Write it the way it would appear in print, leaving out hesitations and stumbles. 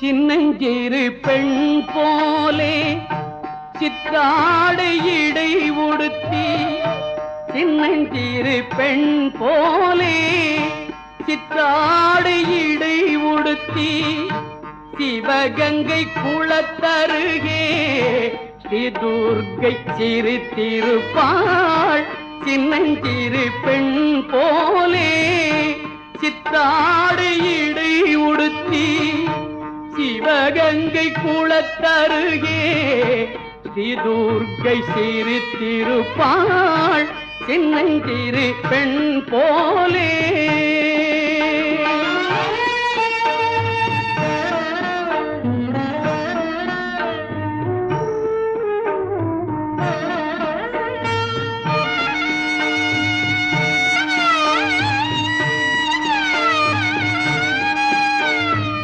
சின்னஞ்சிறு பெண் போலே சிற்றாடை இடை உடுத்தி, சின்னஞ்சிறு பெண் போலே சிற்றாடை இடை உடுத்தி, சிவகங்கை குளத்தருகே ஸ்ரீ துர்க்கை சிரித்திருப்பாள். சின்னஞ்சிறு பெண் போலே சித்தாடை இடை உடுத்தி, சிவகங்கை குளத்தருகே ஸ்ரீ துர்க்கை சிரித்திருப்பாள். சின்னஞ்சிறு பெண் போலே